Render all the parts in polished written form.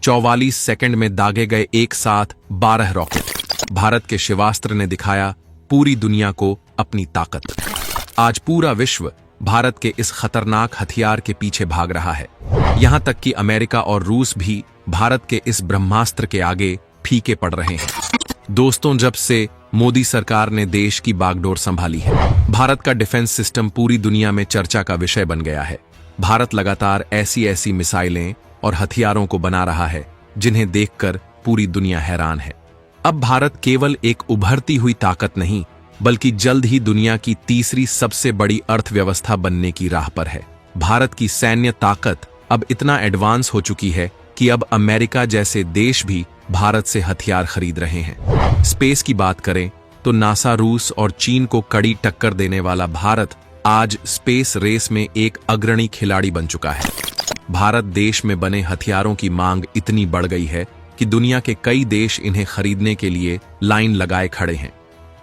44 second में दागे गए एक साथ 12 रॉकेट। भारत के शिवास्त्र ने दिखाया पूरी दुनिया को अपनी ताकत। आज पूरा विश्व भारत के इस खतरनाक हथियार के पीछे भाग रहा है। यहां तक कि अमेरिका और रूस भी भारत के इस ब्रह्मास्त्र के आगे फीके पड़ रहे हैं। दोस्तों, जब से मोदी सरकार ने देश की बागडोर संभाली है, भारत का डिफेंस सिस्टम पूरी दुनिया में चर्चा का विषय बन गया है। भारत लगातार ऐसी मिसाइलें और हथियारों को बना रहा है जिन्हें देखकर पूरी दुनिया हैरान है। अब भारत केवल एक उभरती हुई ताकत नहीं, बल्कि जल्द ही दुनिया की तीसरी सबसे बड़ी अर्थव्यवस्था बनने की राह पर है। भारत की सैन्य ताकत अब इतना एडवांस हो चुकी है कि अब अमेरिका जैसे देश भी भारत से हथियार खरीद रहे हैं। स्पेस की बात करें तो नासा, रूस और चीन को कड़ी टक्कर देने वाला भारत आज स्पेस रेस में एक अग्रणी खिलाड़ी बन चुका है। भारत देश में बने हथियारों की मांग इतनी बढ़ गई है कि दुनिया के कई देश इन्हें खरीदने के लिए लाइन लगाए खड़े हैं।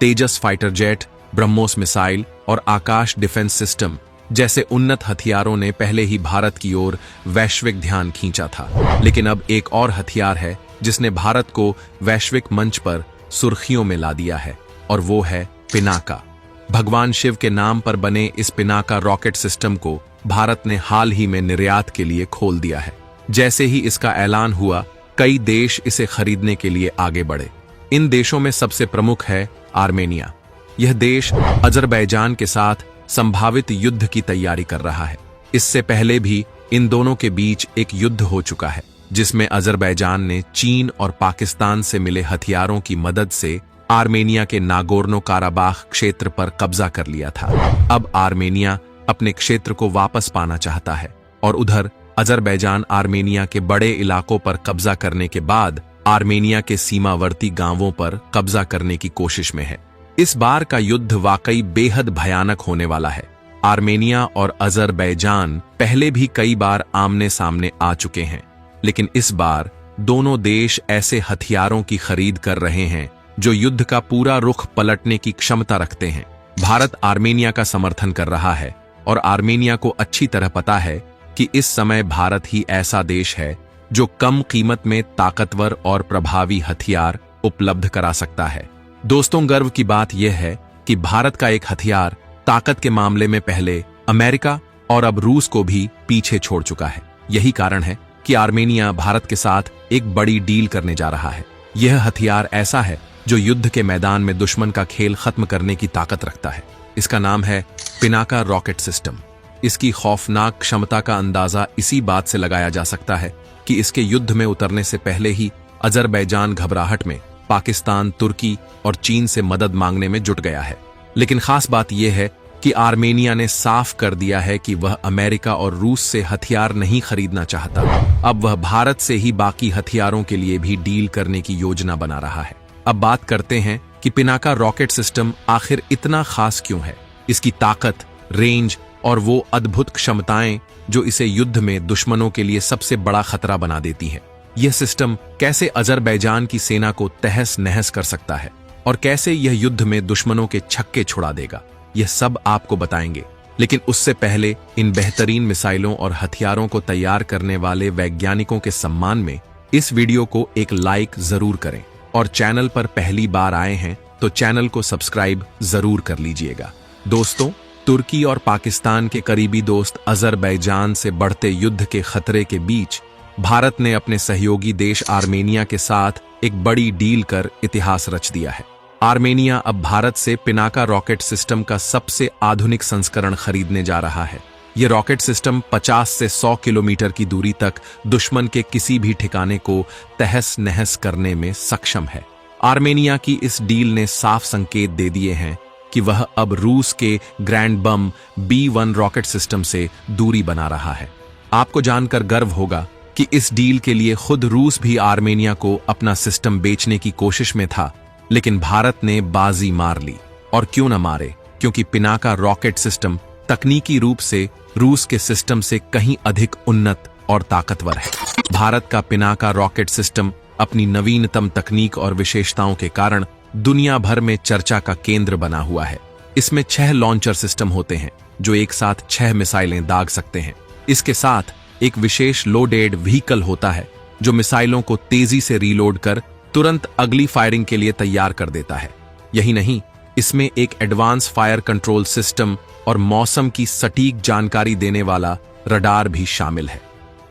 तेजस फाइटर जेट, ब्रह्मोस मिसाइल और आकाश डिफेंस सिस्टम जैसे उन्नत हथियारों ने पहले ही भारत की ओर वैश्विक ध्यान खींचा था, लेकिन अब एक और हथियार है जिसने भारत को वैश्विक मंच पर सुर्खियों में ला दिया है, और वो है पिनाका। भगवान शिव के नाम पर बने इस पिनाका रॉकेट सिस्टम को भारत ने हाल ही में निर्यात के लिए खोल दिया है। जैसे ही इसका ऐलान हुआ, कई देश इसे खरीदने के लिए आगे बढ़े। इन देशों में सबसे प्रमुख है आर्मेनिया। यह देश अजरबैजान के साथ संभावित युद्ध की तैयारी कर रहा है। इससे पहले भी इन दोनों के बीच एक युद्ध हो चुका है, जिसमें अजरबैजान ने चीन और पाकिस्तान से मिले हथियारों की मदद से आर्मेनिया के नागोर्नो काराबाख क्षेत्र पर कब्जा कर लिया था। अब आर्मेनिया अपने क्षेत्र को वापस पाना चाहता है, और उधर अजरबैजान आर्मेनिया के बड़े इलाकों पर कब्जा करने के बाद आर्मेनिया के सीमावर्ती गांवों पर कब्जा करने की कोशिश में है। इस बार का युद्ध वाकई बेहद भयानक होने वाला है। आर्मेनिया और अजरबैजान पहले भी कई बार आमने सामने आ चुके हैं, लेकिन इस बार दोनों देश ऐसे हथियारों की खरीद कर रहे हैं जो युद्ध का पूरा रुख पलटने की क्षमता रखते हैं। भारत आर्मेनिया का समर्थन कर रहा है, और आर्मेनिया को अच्छी तरह पता है कि इस समय भारत ही ऐसा देश है जो कम कीमत में ताकतवर और प्रभावी हथियार उपलब्ध करा सकता है। दोस्तों, गर्व की बात यह है कि भारत का एक हथियार ताकत के मामले में पहले अमेरिका और अब रूस को भी पीछे छोड़ चुका है। यही कारण है कि आर्मेनिया भारत के साथ एक बड़ी डील करने जा रहा है। यह हथियार ऐसा है जो युद्ध के मैदान में दुश्मन का खेल खत्म करने की ताकत रखता है। इसका नाम है पिनाका रॉकेट सिस्टम। इसकी खौफनाक क्षमता का अंदाजा इसी बात से लगाया जा सकता है कि इसके युद्ध में उतरने से पहले ही अजरबैजान घबराहट में पाकिस्तान, तुर्की और चीन से मदद मांगने में जुट गया है। लेकिन खास बात यह है कि आर्मेनिया ने साफ कर दिया है कि वह अमेरिका और रूस से हथियार नहीं खरीदना चाहता। अब वह भारत से ही बाकी हथियारों के लिए भी डील करने की योजना बना रहा है। अब बात करते हैं कि पिनाका रॉकेट सिस्टम आखिर इतना खास क्यों है। इसकी ताकत, रेंज और वो अद्भुत क्षमताएं जो इसे युद्ध में दुश्मनों के लिए सबसे बड़ा खतरा बना देती हैं। यह सिस्टम कैसे अजरबैजान की सेना को तहस नहस कर सकता है, और कैसे यह युद्ध में दुश्मनों के छक्के छुड़ा देगा, यह सब आपको बताएंगे। लेकिन उससे पहले इन बेहतरीन मिसाइलों और हथियारों को तैयार करने वाले वैज्ञानिकों के सम्मान में इस वीडियो को एक लाइक जरूर करें, और चैनल पर पहली बार आए हैं तो चैनल को सब्सक्राइब जरूर कर लीजिएगा। दोस्तों, तुर्की और पाकिस्तान के करीबी दोस्त अजरबैजान से बढ़ते युद्ध के खतरे के बीच भारत ने अपने सहयोगी देश आर्मेनिया के साथ एक बड़ी डील कर इतिहास रच दिया है। आर्मेनिया अब भारत से पिनाका रॉकेट सिस्टम का सबसे आधुनिक संस्करण खरीदने जा रहा है। यह रॉकेट सिस्टम 50 से 100 किलोमीटर की दूरी तक दुश्मन के किसी भी ठिकाने को तहस नहस करने में सक्षम है। आर्मेनिया की इस डील ने साफ संकेत दे दिए हैं कि वह अब रूस के ग्रैंड बम B1 रॉकेट सिस्टम से दूरी बना रहा है। आपको जानकर गर्व होगा कि इस डील के लिए खुद रूस भी आर्मेनिया को अपना सिस्टम बेचने की कोशिश में था, लेकिन भारत ने बाजी मार ली। और क्यों न मारे, क्योंकि पिनाका रॉकेट सिस्टम तकनीकी रूप से रूस के सिस्टम से कहीं अधिक उन्नत और ताकतवर है। भारत का पिनाका रॉकेट सिस्टम अपनी नवीनतम तकनीक और विशेषताओं के कारण दुनिया भर में चर्चा का केंद्र बना हुआ है। इसमें 6 लॉन्चर सिस्टम होते हैं जो एक साथ 6 मिसाइलें दाग सकते हैं। इसके साथ एक विशेष लोडेड व्हीकल होता है जो मिसाइलों को तेजी से रीलोड कर तुरंत अगली फायरिंग के लिए तैयार कर देता है। यही नहीं, इसमें एक एडवांस फायर कंट्रोल सिस्टम और मौसम की सटीक जानकारी देने वाला रडार भी शामिल है।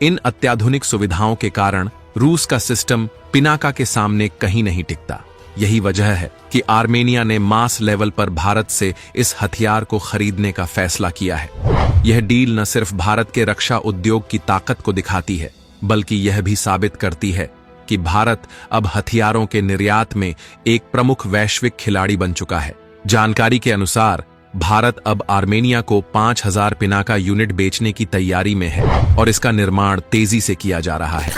इन अत्याधुनिक सुविधाओं के कारण रूस का सिस्टम पिनाका के सामने कहीं नहीं टिकता। यही वजह है कि आर्मेनिया ने मास लेवल पर भारत से इस हथियार को खरीदने का फैसला किया है। यह डील न सिर्फ भारत के रक्षा उद्योग की ताकत को दिखाती है, बल्कि यह भी साबित करती है कि भारत अब हथियारों के निर्यात में एक प्रमुख वैश्विक खिलाड़ी बन चुका है। जानकारी के अनुसार भारत अब आर्मेनिया को 5000 पिनाका यूनिट बेचने की तैयारी में है और इसका निर्माण तेजी से किया जा रहा है।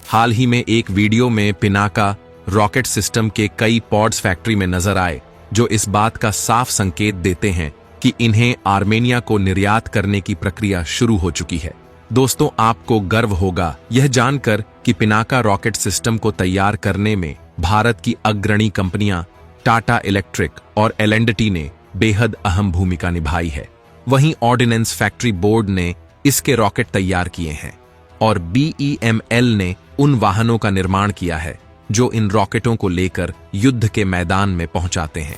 हाल ही में एक वीडियो में पिनाका रॉकेट सिस्टम के कई पॉड्स फैक्ट्री में नजर आए, जो इस बात का साफ संकेत देते हैं कि इन्हें आर्मेनिया को निर्यात करने की प्रक्रिया शुरू हो चुकी है। दोस्तों, आपको गर्व होगा यह जानकर कि पिनाका रॉकेट सिस्टम को तैयार करने में भारत की अग्रणी कंपनियां टाटा इलेक्ट्रिक और L&T ने बेहद अहम भूमिका निभाई है। वहीं ऑर्डिनेंस फैक्ट्री बोर्ड ने इसके रॉकेट तैयार किए हैं और BEML ने उन वाहनों का निर्माण किया है जो इन रॉकेटों को लेकर युद्ध के मैदान में पहुंचाते हैं।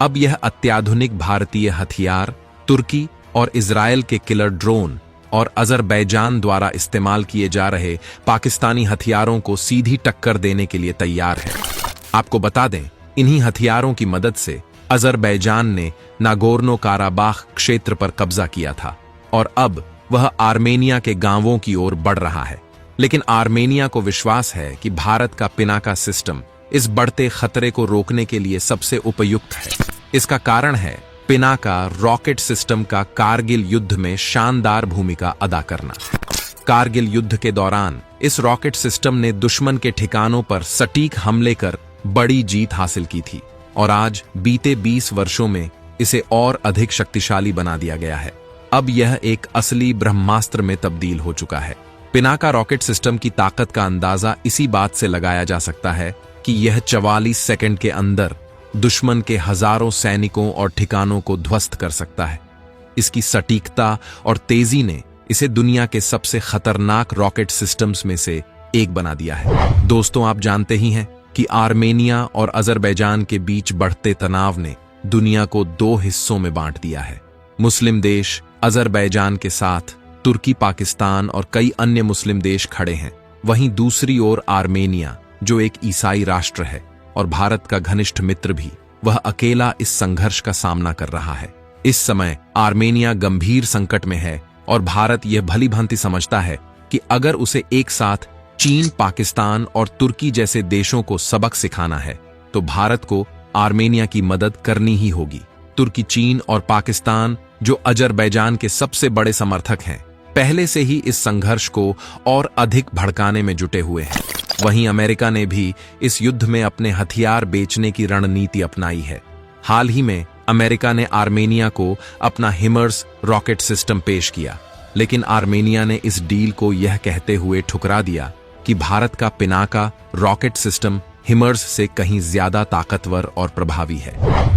अब यह अत्याधुनिक भारतीय हथियार तुर्की और इजरायल के किलर ड्रोन और अजरबैजान द्वारा इस्तेमाल किए जा रहे पाकिस्तानी हथियारों को सीधी टक्कर देने के लिए तैयार है। आपको बता दें, इन्हीं हथियारों की मदद से अजरबैजान ने नागोर्नो काराबाख क्षेत्र पर कब्जा किया था और अब वह आर्मेनिया के गांवों की ओर बढ़ रहा है। लेकिन आर्मेनिया को विश्वास है कि भारत का पिनाका सिस्टम इस बढ़ते खतरे को रोकने के लिए सबसे उपयुक्त है। इसका कारण है पिनाका रॉकेट सिस्टम का कारगिल युद्ध में शानदार भूमिका अदा करना। कारगिल युद्ध के दौरान इस रॉकेट सिस्टम ने दुश्मन के ठिकानों पर सटीक हमले कर बड़ी जीत हासिल की थी और आज बीते 20 वर्षों में इसे और अधिक शक्तिशाली बना दिया गया है। अब यह एक असली ब्रह्मास्त्र में तब्दील हो चुका है। पिनाका रॉकेट सिस्टम की ताकत का अंदाजा इसी बात से लगाया जा सकता है कि यह 44 सेकंड के अंदर दुश्मन के हजारों सैनिकों और ठिकानों को ध्वस्त कर सकता है। इसकी सटीकता और तेजी ने इसे दुनिया के सबसे खतरनाक रॉकेट सिस्टम्स में से एक बना दिया है। दोस्तों, आप जानते ही हैं कि आर्मेनिया और अजरबैजान के बीच बढ़ते तनाव ने दुनिया को 2 हिस्सों में बांट दिया है। मुस्लिम देश अजरबैजान के साथ तुर्की, पाकिस्तान और कई अन्य मुस्लिम देश खड़े हैं। वहीं दूसरी ओर आर्मेनिया, जो एक ईसाई राष्ट्र है और भारत का घनिष्ठ मित्र भी, वह अकेला इस संघर्ष का सामना कर रहा है। इस समय आर्मेनिया गंभीर संकट में है और भारत यह भली भांति समझता है कि अगर उसे एक साथ चीन, पाकिस्तान और तुर्की जैसे देशों को सबक सिखाना है तो भारत को आर्मेनिया की मदद करनी ही होगी। तुर्की, चीन और पाकिस्तान, जो अजरबैजान के सबसे बड़े समर्थक हैं, पहले से ही इस संघर्ष को और अधिक भड़काने में जुटे हुए हैं। वहीं अमेरिका ने भी इस युद्ध में अपने हथियार बेचने की रणनीति अपनाई है। हाल ही में अमेरिका ने आर्मेनिया को अपना हिमर्स रॉकेट सिस्टम पेश किया, लेकिन आर्मेनिया ने इस डील को यह कहते हुए ठुकरा दिया कि भारत का पिनाका रॉकेट सिस्टम हिमर्स से कहीं ज्यादा ताकतवर और प्रभावी है।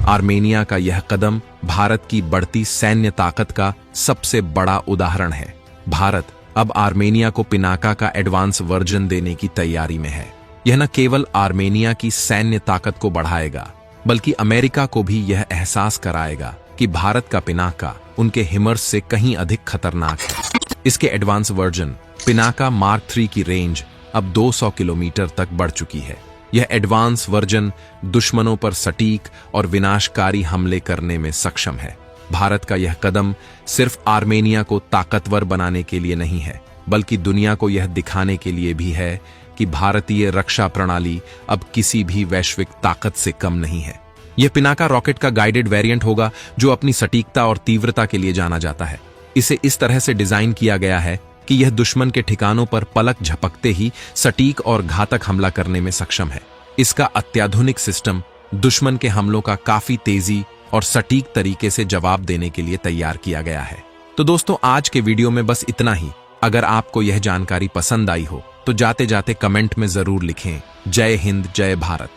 आर्मेनिया का यह कदम भारत की बढ़ती सैन्य ताकत का सबसे बड़ा उदाहरण है। भारत अब आर्मेनिया को पिनाका का एडवांस वर्जन देने की तैयारी में है। यह न केवल आर्मेनिया की सैन्य ताकत को बढ़ाएगा, बल्कि अमेरिका को भी यह एहसास कराएगा कि भारत का पिनाका उनके हिमर्स से कहीं अधिक खतरनाक है। इसके एडवांस वर्जन पिनाका मार्क 3 की रेंज अब 200 किलोमीटर तक बढ़ चुकी है। यह एडवांस वर्जन दुश्मनों पर सटीक और विनाशकारी हमले करने में सक्षम है। भारत का यह कदम सिर्फ आर्मेनिया को ताकतवर बनाने के लिए नहीं है, बल्कि दुनिया को यह दिखाने के लिए भी है कि भारतीय रक्षा प्रणाली अब किसी भी वैश्विक ताकत से कम नहीं है। यह पिनाका रॉकेट का गाइडेड वेरिएंट होगा, जो अपनी सटीकता और तीव्रता के लिए जाना जाता है। इसे इस तरह से डिजाइन किया गया है कि यह दुश्मन के ठिकानों पर पलक झपकते ही सटीक और घातक हमला करने में सक्षम है। इसका अत्याधुनिक सिस्टम दुश्मन के हमलों का काफी तेजी और सटीक तरीके से जवाब देने के लिए तैयार किया गया है। तो दोस्तों, आज के वीडियो में बस इतना ही। अगर आपको यह जानकारी पसंद आई हो तो जाते जाते कमेंट में जरूर लिखें, जय हिंद, जय भारत।